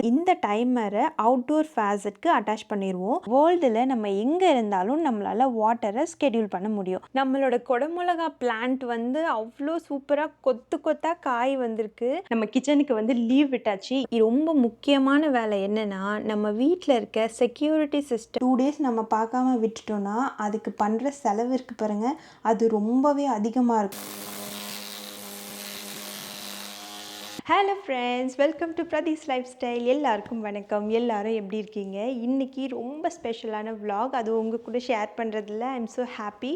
இந்த டைமரை outdoor ஃபேஸட்க்கு attach பண்ணிடுவோம். வேர்ல்டில் நம்ம எங்கே இருந்தாலும் நம்மளால் வாட்டரை ஸ்கெடியூல் பண்ண முடியும். நம்மளோட குடமிளகா பிளான்ட் வந்து அவ்வளோ சூப்பராக கொத்து கொத்தாக காய் வந்திருக்கு. நம்ம கிச்சனுக்கு லீவ் விட்டாச்சு. ரொம்ப முக்கியமான வேலை என்னென்னா, நம்ம வீட்டில் இருக்க செக்யூரிட்டி சிஸ்டம் 2 days நம்ம பார்க்காம விட்டுட்டோன்னா அதுக்கு பண்ணுற செலவு இருக்குது பாருங்கள், அது ரொம்பவே அதிகமாக இருக்கும். Hello friends, welcome to Pradeesh life style. எல்லாருக்கும் வணக்கம். எல்லாரும் எப்படி இருக்கீங்க? இன்றைக்கி ரொம்ப ஸ்பெஷலான vlog, அது உங்கள் கூட ஷேர் பண்ணுறதுல ஐ எம் ஸோ ஹாப்பி.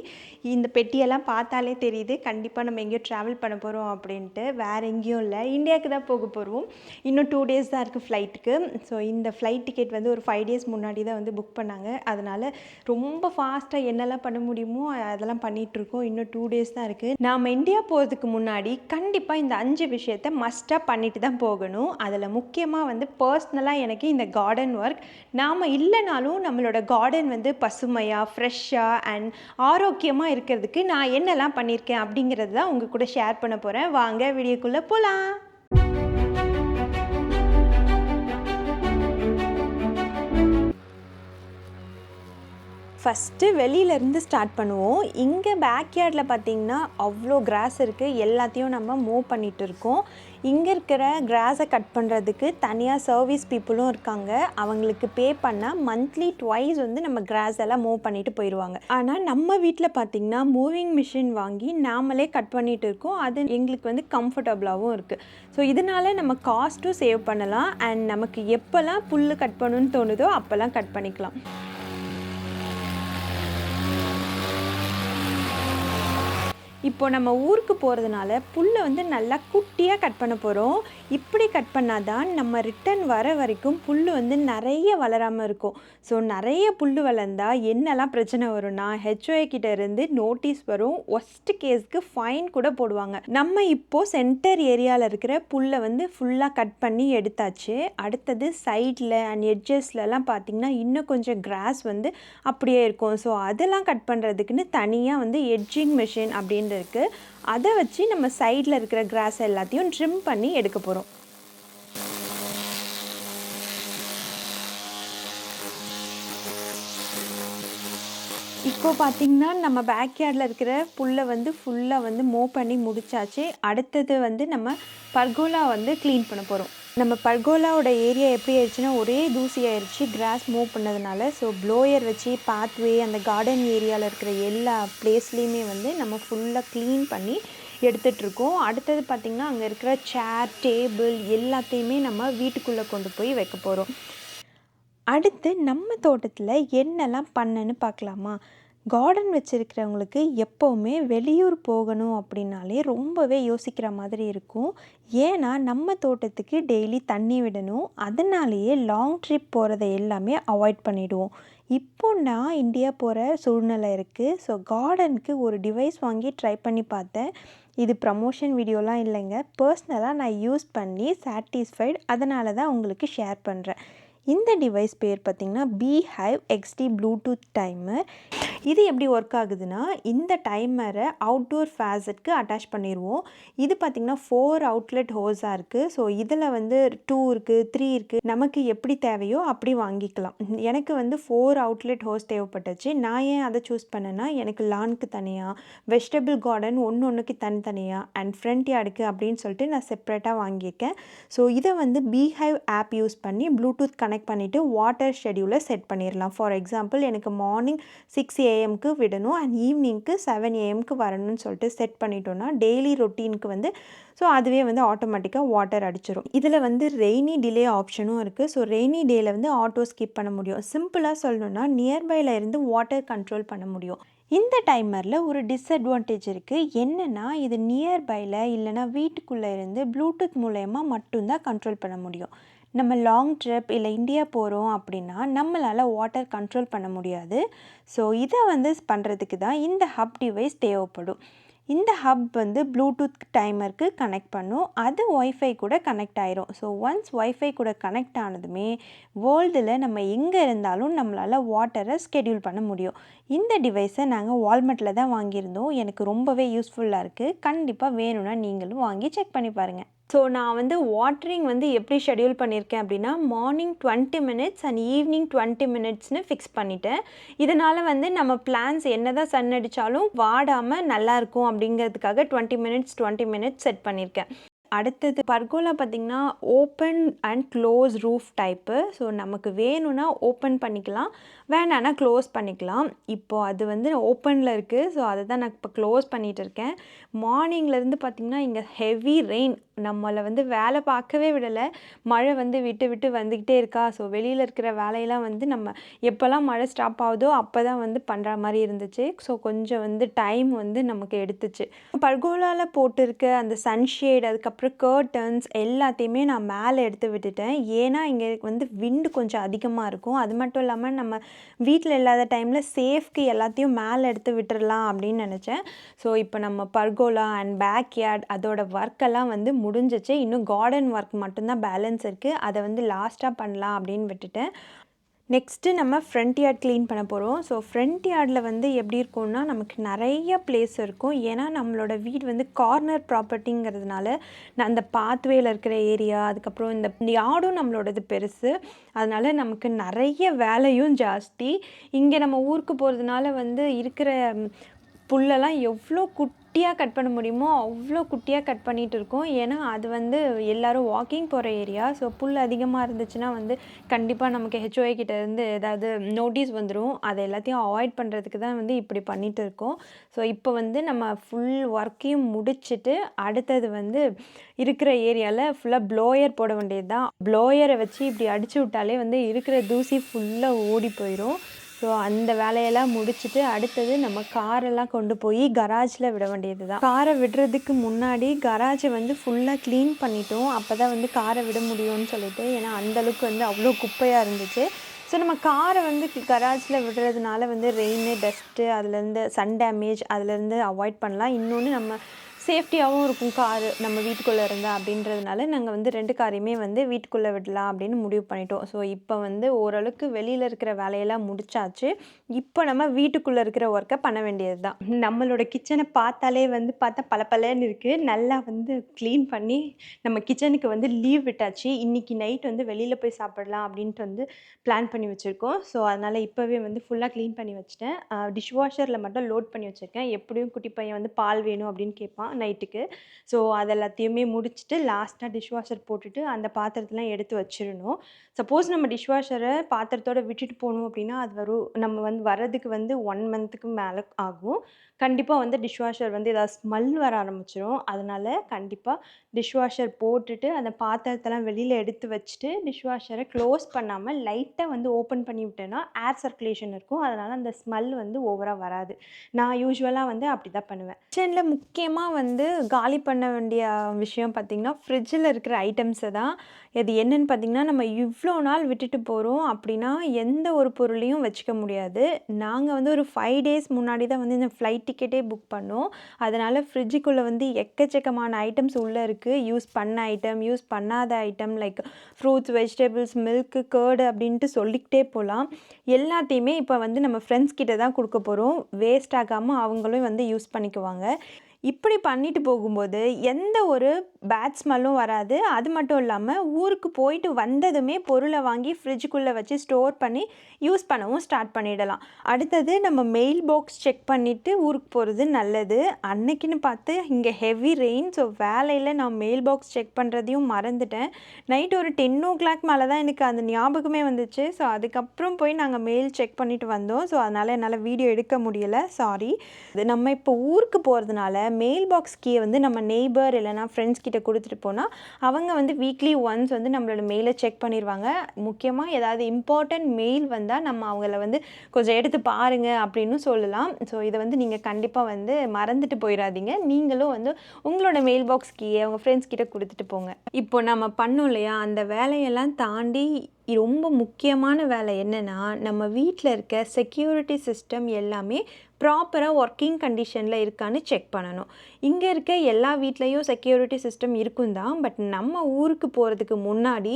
இந்த பெட்டியெல்லாம் பார்த்தாலே தெரியுது, கண்டிப்பாக நம்ம எங்கேயோ ட்ராவல் பண்ண போகிறோம் அப்படின்ட்டு. வேறு எங்கேயும் இல்லை, இந்தியாவுக்கு தான் போக போகிறோம். இன்னும் 2 days தான் இருக்குது ஃப்ளைட்டுக்கு. ஸோ இந்த ஃப்ளைட் டிக்கெட் ஒரு 5 days முன்னாடி தான் புக் பண்ணாங்க. அதனால் ரொம்ப ஃபாஸ்ட்டாக என்னெல்லாம் பண்ண முடியுமோ அதெல்லாம் பண்ணிகிட்ருக்கோம். இன்னும் 2 days தான் இருக்குது. நாம் இந்தியா போகிறதுக்கு முன்னாடி கண்டிப்பாக இந்த 5 விஷயத்தை மஸ்ட்டாக பண்ணிட்டு தான் போகணும். அதில் முக்கியமாக பர்சனலாக எனக்கு இந்த கார்டன் ஒர்க். நாம் இல்லைனாலும் நம்மளோட கார்டன் பசுமையாக, ஃப்ரெஷ்ஷாக அண்ட் ஆரோக்கியமாக இருக்கிறதுக்கு நான் என்னெல்லாம் பண்ணியிருக்கேன் அப்படிங்கிறது தான் உங்கள் கூட ஷேர் பண்ண போகிறேன். வாங்க வீடியோக்குள்ளே போகலாம். ஃபஸ்ட்டு வெளியிலேருந்து ஸ்டார்ட் பண்ணுவோம். இங்கே பேக்யார்டில் பார்த்திங்கன்னா அவ்வளோ கிராஸ் இருக்குது. எல்லாத்தையும் நம்ம மூவ் பண்ணிகிட்டு இருக்கோம். இங்கே இருக்கிற கிராஸை கட் பண்ணுறதுக்கு தனியாக சர்வீஸ் பீப்புளும் இருக்காங்க. அவங்களுக்கு பே பண்ணால் மந்த்லி ட்வைஸ் நம்ம கிராஸ் எல்லாம் மூவ் பண்ணிட்டு போயிடுவாங்க. ஆனால் நம்ம வீட்டில் பார்த்திங்கன்னா மூவிங் மிஷின் வாங்கி நாமளே கட் பண்ணிகிட்டு இருக்கோம். அது எங்களுக்கு கம்ஃபர்டபுளாகவும் இருக்குது. ஸோ இதனால் நம்ம காஸ்ட்டும் சேவ் பண்ணலாம் அண்ட் நமக்கு எப்போல்லாம் புல் கட் பண்ணணுன்னு தோணுதோ அப்போல்லாம் கட் பண்ணிக்கலாம். இப்போ நம்ம ஊருக்கு போகிறதுனால புல்லை நல்லா குட்டியாக கட் பண்ண போகிறோம். இப்படி கட் பண்ணால் தான் நம்ம ரிட்டன் வர வரைக்கும் புல் நிறைய வளராமல் இருக்கும். ஸோ நிறைய புல் வளர்ந்தால் என்னெல்லாம் பிரச்சனை வரும்னா, HOA கிட்ட இருந்து நோட்டீஸ் வரும். ஒஸ்ட் கேஸ்க்கு ஃபைன் கூட போடுவாங்க. நம்ம இப்போது சென்டர் ஏரியாவில் இருக்கிற புல்லை ஃபுல்லாக கட் பண்ணி எடுத்தாச்சு. அடுத்தது சைடில் அண்ட் எட்ஜஸ்லலாம் பார்த்திங்கன்னா இன்னும் கொஞ்சம் கிராஸ் அப்படியே இருக்கும். ஸோ அதெல்லாம் கட் பண்ணுறதுக்குன்னு தனியாக எட்ஜிங் மிஷின் அப்படின்னு இருக்குது. அதை வச்சு நம்ம சைடில் இருக்கிற கிராஸ் எல்லாத்தையும் ட்ரிம் பண்ணி எடுக்க போகிறோம். இப்போ பார்த்திங்கன்னா நம்ம பேக்யார்டில் இருக்கிற புல்லை ஃபுல்லாக மூவ் பண்ணி முடிச்சாச்சு. அடுத்தது நம்ம பர்கோலா க்ளீன் பண்ண போகிறோம். நம்ம பர்கோலாவோட ஏரியா எப்படி ஆயிடுச்சுன்னா ஒரே தூசி ஆயிடுச்சு கிராஸ் மூவ் பண்ணதுனால. ஸோ ப்ளோயர் வச்சு பாத்வே அந்த கார்டன் ஏரியாவில் இருக்கிற எல்லா பிளேஸ்லேயுமே நம்ம ஃபுல்லாக க்ளீன் பண்ணி எடுத்துகிட்ருக்கோம். அடுத்தது பார்த்திங்கன்னா அங்கே இருக்கிற சேர், டேபிள் எல்லாத்தையுமே நம்ம வீட்டுக்குள்ளே கொண்டு போய் வைக்க போகிறோம். அடுத்து நம்ம தோட்டத்தில் என்னெல்லாம் பண்ணன்னு பார்க்கலாமா? கார்டன் வச்சுருக்கிறவங்களுக்கு எப்போவுமே வெளியூர் போகணும் அப்படின்னாலே ரொம்பவே யோசிக்கிற மாதிரி இருக்கும். ஏன்னா நம்ம தோட்டத்துக்கு டெய்லி தண்ணி விடணும். அதனாலேயே லாங் ட்ரிப் போகிறத எல்லாமே அவாய்ட் பண்ணிவிடுவோம். இப்போ நான் இந்தியா போகிற சூழ்நிலை இருக்குது. ஸோ கார்டனுக்கு ஒரு டிவைஸ் வாங்கி ட்ரை பண்ணி பார்த்தேன். இது ப்ரமோஷன் வீடியோலாம் இல்லைங்க, பர்சனலாக நான் யூஸ் பண்ணி சாட்டிஸ்ஃபைடு. அதனால தான் உங்களுக்கு ஷேர் பண்ணுறேன். இந்த டிவைஸ் பேர் பார்த்திங்கன்னா Beehive XD ப்ளூடூத் டைமர். இது எப்படி ஒர்க் ஆகுதுன்னா, இந்த டைமரை அவுட்டோர் ஃபேஸட்க்கு அட்டாச் பண்ணிடுவோம். இது பார்த்திங்கன்னா 4 அவுட்லெட் ஹோஸாக இருக்குது. ஸோ இதில் 2 இருக்குது, 3 இருக்குது. நமக்கு எப்படி தேவையோ அப்படி வாங்கிக்கலாம். எனக்கு 4 அவுட்லெட் ஹோஸ் தேவைப்பட்டுச்சு. நான் ஏன் அதை சூஸ் பண்ணேன்னா, எனக்கு லானுக்கு தனியாக, வெஜிடபிள் கார்டன் ஒன்றுக்கு தனித்தனியாக அண்ட் ஃப்ரண்ட் யார்டுக்கு அப்படின்னு சொல்லிட்டு நான் செப்ரேட்டாக வாங்கியிருக்கேன். ஸோ இதை Beehive ஆப் யூஸ் பண்ணி ப்ளூடூத் கனெக்ட் பண்ணிவிட்டு வாட்டர் ஷெடியூலை செட் பண்ணிடலாம். ஃபார் எக்ஸாம்பிள் எனக்கு மார்னிங் 6 AM விடணும் அண்ட் ஈவினிங்க்கு 7 AM வரணும்னு சொல்லிட்டு செட் பண்ணிட்டோன்னா டெய்லி ரொட்டீனுக்கு ஸோ அதுவே ஆட்டோமேட்டிக்காக வாட்டர் அடிச்சிடும். இதில் ரெய்னி டிலே ஆப்ஷனும் இருக்குது. ஸோ ரெய்னி டேயில் ஆட்டோ ஸ்கிப் பண்ண முடியும். சிம்பிளாக சொல்லணுன்னா நியர்பையில் இருந்து வாட்டர் கண்ட்ரோல் பண்ண முடியும். இந்த டைமரில் ஒரு டிஸ்அட்வான்டேஜ் இருக்குது. என்னென்னா, இது நியர்பையில் இல்லைனா வீட்டுக்குள்ளே இருந்து ப்ளூடூத் மூலயமா மட்டும்தான் கண்ட்ரோல் பண்ண முடியும். நம்ம லாங் ட்ரிப் இல்லை இந்தியா போகிறோம் அப்படின்னா நம்மளால் வாட்டர் கண்ட்ரோல் பண்ண முடியாது. ஸோ இதை பண்ணுறதுக்கு தான் இந்த ஹப் டிவைஸ் தேவைப்படும். இந்த ஹப் ப்ளூடூத் டைமருக்கு கனெக்ட் பண்ணும். அது ஒய்ஃபை கூட கனெக்ட் ஆயிரும். ஸோ ஒன்ஸ் ஒய்ஃபை கூட கனெக்ட் ஆனதுமே வேர்ல்டில் நம்ம எங்கே இருந்தாலும் நம்மளால் வாட்டரை ஸ்கெடியூல் பண்ண முடியும். இந்த டிவைஸை நாங்கள் வால்மார்ட்டில் தான் வாங்கியிருந்தோம். எனக்கு ரொம்பவே யூஸ்ஃபுல்லாக இருக்குது. கண்டிப்பாக வேணும்னா நீங்களும் வாங்கி செக் பண்ணி பாருங்கள். ஸோ நான் வந்து வாட்டரிங் வந்து எப்படி ஷெட்யூல் பண்ணியிருக்கேன் அப்படின்னா, மார்னிங் 20 மினிட்ஸ் அண்ட் ஈவினிங் 20 மினிட்ஸ்னு ஃபிக்ஸ் பண்ணிட்டேன். இதனால் வந்து நம்ம பிளான்ட்ஸ் என்னதான் சன் அடித்தாலும் வாடாமல் நல்லாயிருக்கும் அப்படிங்கிறதுக்காக 20 மினிட்ஸ் செட் பண்ணியிருக்கேன். அடுத்தது பர்கோலா பார்த்திங்கன்னா open and close roof type. So நமக்கு வேணும்னா ஓப்பன் பண்ணிக்கலாம், வேணான்னா க்ளோஸ் பண்ணிக்கலாம். இப்போது அது வந்து ஓப்பனில் இருக்குது. ஸோ அதை தான் நான் இப்போ க்ளோஸ் பண்ணிகிட்டு இருக்கேன். மார்னிங்லேருந்து பார்த்திங்கன்னா இங்கே ஹெவி ரெயின் நம்மளை வந்து வேலை பார்க்கவே விடலை. மழை வந்து விட்டு விட்டு வந்துக்கிட்டே இருக்கா. ஸோ வெளியில் இருக்கிற வேலையெல்லாம் வந்து நம்ம எப்போல்லாம் மழை ஸ்டாப் ஆகுதோ அப்போ தான் வந்து பண்ணுற மாதிரி இருந்துச்சு. ஸோ கொஞ்சம் வந்து டைம் வந்து நமக்கு எடுத்துச்சு. பர்கோலாவில் போட்டிருக்க அந்த சன்ஷேட், அதுக்கப்புறம் கர்டன்ஸ் எல்லாத்தையுமே நான் மேலே எடுத்து விட்டுட்டேன். ஏன்னா இங்கே வந்து விண்டு கொஞ்சம் அதிகமாக இருக்கும். அது மட்டும் இல்லாமல் நம்ம வீட்டில் இல்லாத டைமில் சேஃப்க்கு எல்லாத்தையும் மேலே எடுத்து விட்டுறலாம் அப்படின்னு நினச்சேன். ஸோ இப்போ நம்ம பர்கோலா அண்ட் பேக்யார்ட் அதோட ஒர்க்கெல்லாம் வந்து முடிஞ்சிச்சு. இன்னும் கார்டன் ஒர்க் மட்டும்தான் பேலன்ஸ் இருக்குது. அதை வந்து லாஸ்ட்டாக பண்ணலாம் அப்படின்னு விட்டுட்டேன். நெக்ஸ்ட்டு நம்ம ஃப்ரண்ட் யார்ட் க்ளீன் பண்ண போகிறோம். ஸோ ஃப்ரண்ட் யார்டில் வந்து எப்படி இருக்கும்னா நமக்கு நிறைய பிளேஸ் இருக்கும். ஏன்னா நம்மளோட வீடு வந்து கார்னர் ப்ராப்பர்ட்டிங்கிறதுனால அந்த பாத்வேயில் இருக்கிற ஏரியா, அதுக்கப்புறம் இந்த யார்டும் நம்மளோடது பெருசு. அதனால் நமக்கு நிறைய வேலையும் ஜாஸ்தி. இங்கே நம்ம ஊருக்கு போகிறதுனால வந்து இருக்கிற புல்லெல்லாம் எவ்வளோ குட்டியாக கட் பண்ண முடியுமோ அவ்வளோ குட்டியாக கட் பண்ணிகிட்டு இருக்கோம். ஏன்னா அது வந்து எல்லோரும் வாக்கிங் போகிற ஏரியா. ஸோ புல் அதிகமாக இருந்துச்சுன்னா வந்து கண்டிப்பாக நமக்கு ஹெச்ஓஐ கிட்டேருந்து ஏதாவது நோட்டீஸ் வந்துடும். அதை எல்லாத்தையும் அவாய்ட் பண்ணுறதுக்கு தான் வந்து இப்படி பண்ணிகிட்டு இருக்கோம். ஸோ இப்போ வந்து நம்ம ஃபுல் ஒர்க்கையும் முடிச்சுட்டு அடுத்தது வந்து இருக்கிற ஏரியாவில் ஃபுல்லாக ப்ளோயர் போட வேண்டியது தான். ப்ளோயரை வச்சு இப்படி அடித்து விட்டாலே வந்து இருக்கிற தூசி ஃபுல்லாக ஓடி போயிடும். ஸோ அந்த வேலையெல்லாம் முடிச்சுட்டு அடுத்தது நம்ம காரெல்லாம் கொண்டு போய் கராஜில் விட வேண்டியது தான். காரை விடுறதுக்கு முன்னாடி கராஜை வந்து ஃபுல்லாக க்ளீன் பண்ணிட்டோம். அப்போ தான் வந்து காரை விட முடியும்னு சொல்லிட்டு. ஏன்னா அந்தளவுக்கு வந்து அவ்வளோ குப்பையாக இருந்துச்சு. ஸோ நம்ம காரை வந்து கராஜில் விடுறதுனால வந்து ரெயின், டஸ்ட்டு, அதுலேருந்து சன் டேமேஜ் அதுலேருந்து அவாய்ட் பண்ணலாம். இன்னொன்று நம்ம சேஃப்டியாகவும் இருக்கும் காரு நம்ம வீட்டுக்குள்ளே இருந்தால் அப்படின்றதுனால நாங்கள் வந்து 2 காரையுமே வந்து வீட்டுக்குள்ளே விடலாம் அப்படின்னு முடிவு பண்ணிட்டோம். ஸோ இப்போ வந்து ஓரளவுக்கு வெளியில் இருக்கிற வேலையெல்லாம் முடிச்சாச்சு. இப்போ நம்ம வீட்டுக்குள்ளே இருக்கிற ஒர்க்கை பண்ண வேண்டியது தான். நம்மளோட கிச்சனை பார்த்தாலே வந்து பார்த்தா பளபளன்னு இருக்குது. நல்லா வந்து க்ளீன் பண்ணி நம்ம கிச்சனுக்கு வந்து லீவ் விட்டாச்சு. இன்றைக்கி நைட் வந்து வெளியில் போய் சாப்பிடலாம் அப்படின்ட்டு வந்து பிளான் பண்ணி வச்சுருக்கோம். ஸோ அதனால் இப்போவே வந்து ஃபுல்லாக க்ளீன் பண்ணி வச்சுட்டேன். டிஷ்வாஷரில் மட்டும் லோட் பண்ணி வச்சுருக்கேன். எப்படியும் குட்டி பையன் வந்து பால் வேணும் அப்படின்னு கேட்பான் நைட்டுக்கு. ஸோ அது எல்லாத்தையுமே முடிச்சுட்டு லாஸ்ட்டாக டிஷ்வாஷர் போட்டுட்டு அந்த பாத்திரத்தெலாம் எடுத்து வச்சிடணும். சப்போஸ் நம்ம டிஷ்வாஷரை பாத்திரத்தோடு விட்டுட்டு போகணும் அப்படின்னா அது நம்ம வந்து வர்றதுக்கு வந்து 1 மந்த்துக்கு மேலே ஆகும். கண்டிப்பாக வந்து டிஷ்வாஷர் வந்து ஏதாவது ஸ்மெல் வர ஆரம்பிச்சிடும். அதனால் கண்டிப்பாக டிஷ்வாஷர் போட்டுட்டு அந்த பாத்திரத்தெல்லாம் வெளியில் எடுத்து வச்சுட்டு டிஷ்வாஷரை க்ளோஸ் பண்ணாமல் லைட்டாக வந்து ஓப்பன் பண்ணி விட்டேன்னா ஏர் சர்க்குலேஷன் இருக்கும். அதனால் அந்த ஸ்மெல் வந்து ஓவராக வராது. நான் யூஸ்வலாக வந்து அப்படி தான் பண்ணுவேன். கிச்சனில் முக்கியமாக வந்து காலி பண்ண வேண்டிய விஷயம் பார்த்திங்கன்னா ஃப்ரிட்ஜில் இருக்கிற ஐட்டம்ஸை தான். இது என்னென்னு பார்த்திங்கன்னா நம்ம இவ்வளோ நாள் விட்டுட்டு போகிறோம் அப்படின்னா எந்த ஒரு பொருளையும் வச்சுக்க முடியாது. நாங்கள் வந்து ஒரு 5 டேஸ் முன்னாடி தான் வந்து இந்த ஃப்ளைட் டிக்கெட்டே புக் பண்ணோம். அதனால் ஃப்ரிட்ஜுக்குள்ளே வந்து எக்கச்சக்கமான ஐட்டம்ஸ் உள்ளே இருக்குது. யூஸ் பண்ண ஐட்டம், யூஸ் பண்ணாத item, like fruits, vegetables, milk, curd அப்படின்ட்டு சொல்லிக்கிட்டே போகலாம். எல்லாத்தையுமே இப்போ வந்து நம்ம ஃப்ரெண்ட்ஸ் கிட்ட தான் கொடுக்க போகிறோம். வேஸ்ட் ஆகாமல் அவங்களும் வந்து யூஸ் பண்ணிக்குவாங்க. இப்படி பண்ணிட்டு போகும்போது எந்த ஒரு பேட் ஸ்மெல்லும் வராது. அது மட்டும் இல்லாமல் ஊருக்கு போயிட்டு வந்ததுமே பொருளை வாங்கி ஃப்ரிட்ஜுக்குள்ளே வச்சு ஸ்டோர் பண்ணி யூஸ் பண்ணவும் ஸ்டார்ட் பண்ணிடலாம். அடுத்தது நம்ம மெயில் பாக்ஸ் செக் பண்ணிவிட்டு ஊருக்கு போகிறது நல்லது. அன்னைக்குன்னு பார்த்து இங்கே ஹெவி ரெயின். ஸோ வேலையில் நான் மெயில் பாக்ஸ் செக் பண்ணுறதையும் மறந்துட்டேன். நைட் ஒரு 10 மேலே தான் எனக்கு அந்த ஞாபகமே வந்துச்சு. ஸோ அதுக்கப்புறம் போய் நாங்கள் மெயில் செக் பண்ணிவிட்டு வந்தோம். ஸோ அதனால் என்னால் வீடியோ எடுக்க முடியலை, சாரி. நம்ம இப்போ ஊருக்கு போகிறதுனால மெயில் பாக்ஸ் கீயை வந்து நம்ம நெய்பர் இல்லைனா ஃப்ரெண்ட்ஸ் கிட்ட கொடுத்துட்டு போனால் அவங்க வந்து வீக்லி ஒன்ஸ் வந்து நம்மளோட மெயிலை செக் பண்ணிடுவாங்க. முக்கியமாக ஏதாவது இம்பார்ட்டன்ட் மெயில் வந்தால் நம்ம அவங்கள வந்து கொஞ்சம் எடுத்து பாருங்கள் அப்படின்னு சொல்லலாம். ஸோ இதை வந்து நீங்கள் கண்டிப்பாக வந்து மறந்துட்டு போயிடாதீங்க. நீங்களும் வந்து உங்களோட மெயில் பாக்ஸ் கீயை உங்கள் ஃப்ரெண்ட்ஸ் கிட்ட கொடுத்துட்டு போங்க. இப்போ நம்ம பண்ணோம் இல்லையா, அந்த வேலையெல்லாம் தாண்டி ரொம்ப முக்கியமான வேலை என்னென்னா, நம்ம வீட்டில் இருக்க செக்யூரிட்டி சிஸ்டம் எல்லாமே ப்ராப்பராக ஒர்க்கிங் கண்டிஷனில் இருக்கான்னு செக் பண்ணணும். இங்கே இருக்க எல்லா வீட்லேயும் செக்யூரிட்டி சிஸ்டம் இருக்கும் தான். பட் நம்ம ஊருக்கு போகிறதுக்கு முன்னாடி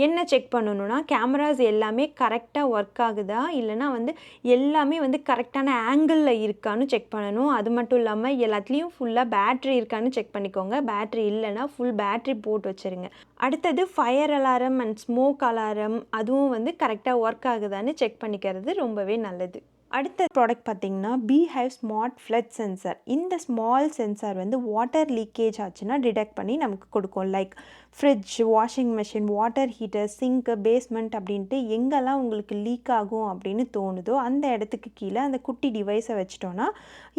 என்ன செக் பண்ணணும்னா, கேமராஸ் எல்லாமே கரெக்டாக ஒர்க் ஆகுதா, இல்லைனா வந்து எல்லாமே வந்து கரெக்டான ஆங்கிளில் இருக்கான்னு செக் பண்ணணும். அது மட்டும் இல்லாமல் எல்லாத்துலேயும் ஃபுல்லாக பேட்ரி இருக்கான்னு செக் பண்ணிக்கோங்க. பேட்ரி இல்லைன்னா ஃபுல் பேட்ரி போட்டு வச்சுருங்க. அடுத்தது fire alarm and smoke alarm, அதுவும் வந்து கரெக்டாக ஒர்க் ஆகுதான்னு செக் பண்ணிக்கிறது ரொம்பவே நல்லது. அடுத்த ப்ராடக்ட் பார்த்திங்கன்னா, பீஹைவ் ஸ்மார்ட் ஃப்ளட் சென்சார். இந்த ஸ்மால் சென்சார் வந்து வாட்டர் லீக்கேஜ் ஆச்சுன்னா டிடெக்ட் பண்ணி நமக்கு கொடுக்கும். Like fridge, washing machine, water heater, sink, basement அப்படின்ட்டு எங்கெல்லாம் உங்களுக்கு லீக் ஆகும் அப்படின்னு தோணுதோ அந்த இடத்துக்கு கீழே அந்த குட்டி டிவைஸை வச்சிட்டோன்னா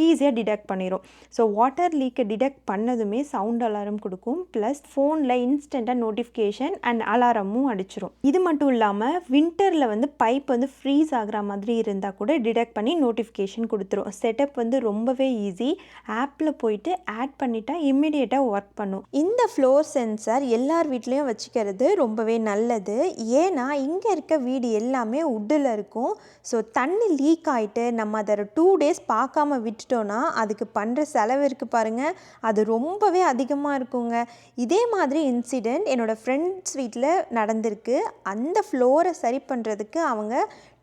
ஈஸியாக டிடெக்ட் பண்ணிடும். ஸோ வாட்டர் லீக்கை டிடெக்ட் பண்ணதுமே சவுண்ட் அலாரம் கொடுக்கும். ப்ளஸ் ஃபோனில் இன்ஸ்டண்ட்டாக நோட்டிஃபிகேஷன் அண்ட் அலாரமும் அடிச்சிடும். இது மட்டும் இல்லாமல் வின்டரில் வந்து பைப் வந்து ஃப்ரீஸ் ஆகிற மாதிரி இருந்தால் கூட டிடெக்ட் பண்ணி நோட்டிஃபிகேஷன் கொடுத்துரும். செட்டப் வந்து ரொம்பவே ஈஸி. ஆப்பில் போயிட்டு ஆட் பண்ணிட்டா இம்மிடியேட்டாக ஒர்க் பண்ணும். இந்த ஃப்ளோர் சென்சார் எல்லார் வீட்லேயும் வச்சுக்கிறது ரொம்பவே நல்லது. ஏன்னா இங்கே இருக்க வீடு எல்லாமே உட்டில் இருக்கும். ஸோ தண்ணி லீக் ஆகிட்டு நம்ம அதை 2 days பார்க்காம விட்டுட்டோன்னா அதுக்கு பண்ணுற செலவு இருக்குது பாருங்கள், அது ரொம்பவே அதிகமாக இருக்குங்க. இதே மாதிரி இன்சிடெண்ட் என்னோடய ஃப்ரெண்ட்ஸ் வீட்டில் நடந்திருக்கு. அந்த ஃப்ளோரை சரி பண்ணுறதுக்கு அவங்க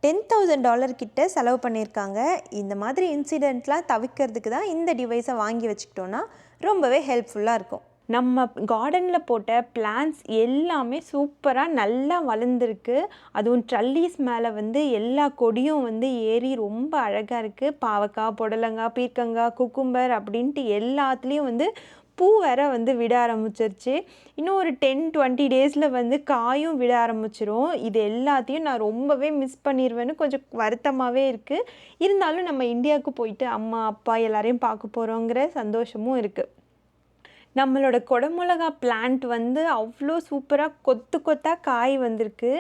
$10,000 கிட்ட செலவு பண்ணியிருக்காங்க. இந்த மாதிரி இன்சிடெண்ட்லாம் தவிர்க்கிறதுக்கு தான் இந்த டிவைஸை வாங்கி வச்சுக்கிட்டோன்னா ரொம்பவே ஹெல்ப்ஃபுல்லாக இருக்கும். நம்ம கார்டனில் போட்ட பிளான்ட்ஸ் எல்லாமே சூப்பராக நல்லா வளர்ந்துருக்கு. அதுவும் ட்ரல்லிஸ் மேலே வந்து எல்லா கொடியும் வந்து ஏறி ரொம்ப அழகாக இருக்குது. பாவக்காய், புடலங்காய், பீர்க்கங்காய், குக்கும்பர் அப்படின்ட்டு எல்லாத்துலேயும் வந்து பூ வேற வந்து விட ஆரம்பிச்சிருச்சு. இன்னும் ஒரு 10-20 டேஸில் வந்து காயும் விட ஆரம்பிச்சிரும். இது எல்லாத்தையும் நான் ரொம்பவே மிஸ் பண்ணிடுவேன்னு கொஞ்சம் வருத்தமாகவே இருக்குது. இருந்தாலும் நம்ம இந்தியாவுக்கு போயிட்டு அம்மா, அப்பா எல்லாரையும் பார்க்க போகிறோங்கிற சந்தோஷமும் இருக்குது. நம்மளோட குடமிளகா பிளான்ட் வந்து அவ்வளோ சூப்பராக கொத்து கொத்தாக காய் வந்திருக்கு.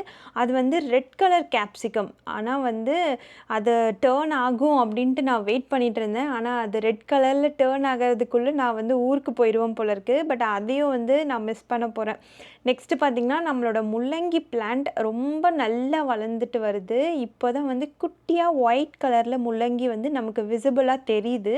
அது வந்து ரெட் கலர் கேப்சிகம். ஆனால் வந்து அது டேர்ன் ஆகும் அப்படின்ட்டு நான் வெயிட் பண்ணிகிட்டு இருந்தேன். ஆனால் அது ரெட் கலரில் டேர்ன் ஆகிறதுக்குள்ளே நான் வந்து ஊருக்கு போயிடுவேன் போல இருக்குது. பட் அதையும் வந்து நான் மிஸ் பண்ண போகிறேன். நெக்ஸ்ட்டு பார்த்திங்கன்னா, நம்மளோட முள்ளங்கி பிளான்ட் ரொம்ப நல்லா வளர்ந்துட்டு வருது. இப்போ தான் வந்து குட்டியாக ஒயிட் கலரில் முள்ளங்கி வந்து நமக்கு விசிபிளாக தெரியுது.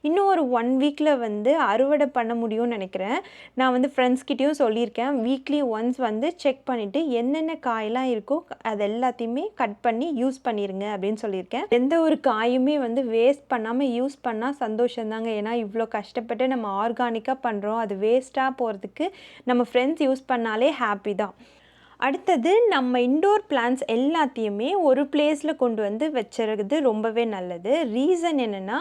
இன்னும் ஒரு 1 வீக்கில் வந்து அறுவடை பண்ண முடியும்னு நினைக்கிறேன். நான் வந்து ஃப்ரெண்ட்ஸ்கிட்டையும் சொல்லியிருக்கேன், வீக்லி ஒன்ஸ் வந்து செக் பண்ணிவிட்டு என்னென்ன காயெல்லாம் இருக்கோ அது எல்லாத்தையுமே கட் பண்ணி யூஸ் பண்ணிடுங்க அப்படின்னு சொல்லியிருக்கேன். எந்த ஒரு காயுமே வந்து வேஸ்ட் பண்ணாமல் யூஸ் பண்ணால் சந்தோஷந்தாங்க. ஏன்னா இவ்வளோ கஷ்டப்பட்டு நம்ம ஆர்கானிக்காக பண்ணுறோம். அது வேஸ்ட்டாக போகிறதுக்கு நம்ம ஃப்ரெண்ட்ஸ் யூஸ் பண்ணாலே ஹாப்பி தான். அடுத்தது நம்ம இன்டோர் பிளான்ட்ஸ் எல்லாத்தையுமே ஒரு பிளேஸில் கொண்டு வந்து வச்சுருக்கிறது ரொம்பவே நல்லது. ரீசன் என்னென்னா,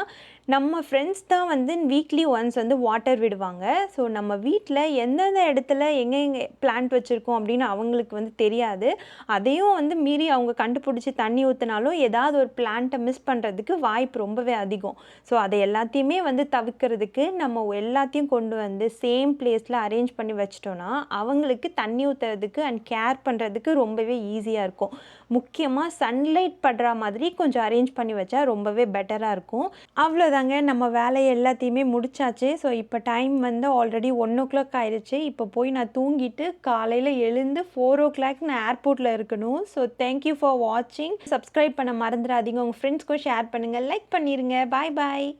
நம்ம ஃப்ரெண்ட்ஸ் தான் வந்து வீக்லி ஒன்ஸ் வந்து வாட்டர் விடுவாங்க. ஸோ நம்ம வீட்டில் எந்தெந்த இடத்துல எங்கெங்கே பிளான்ட் வச்சுருக்கோம் அப்படின்னு அவங்களுக்கு வந்து தெரியாது. அதையும் வந்து மீறி அவங்க கண்டுபிடிச்சி தண்ணி ஊற்றினாலும் ஏதாவது ஒரு பிளான்ட்டை மிஸ் பண்ணுறதுக்கு வாய்ப்பு ரொம்பவே அதிகம். ஸோ அதை எல்லாத்தையுமே வந்து தவிர்க்கிறதுக்கு நம்ம எல்லாத்தையும் கொண்டு வந்து சேம் பிளேஸில் அரேஞ்ச் பண்ணி வச்சிட்டோன்னா அவங்களுக்கு தண்ணி ஊற்றுறதுக்கு அண்ட் கேர் பண்ணுறதுக்கு ரொம்பவே ஈஸியாக இருக்கும். முக்கியமாக சன்லைட் படுற மாதிரி கொஞ்சம் அரேஞ்ச் பண்ணி வச்சா ரொம்பவே பெட்டராக இருக்கும். அவ்வளோதாங்க, நம்ம வேலையை எல்லாத்தையுமே முடிச்சாச்சு. ஸோ இப்போ டைம் வந்து ஆல்ரெடி 1 o'clock ஆயிடுச்சு. இப்போ போய் நான் தூங்கிட்டு காலையில் எழுந்து 4 o'clock நான் ஏர்போர்ட்டில் இருக்கணும். ஸோ தேங்க்யூ ஃபார் வாட்சிங். சப்ஸ்கிரைப் பண்ண மறந்துடாதீங்க. உங்கள் ஃப்ரெண்ட்ஸ்க்கும் ஷேர் பண்ணுங்கள், லைக் பண்ணிடுங்க. பாய் பாய்.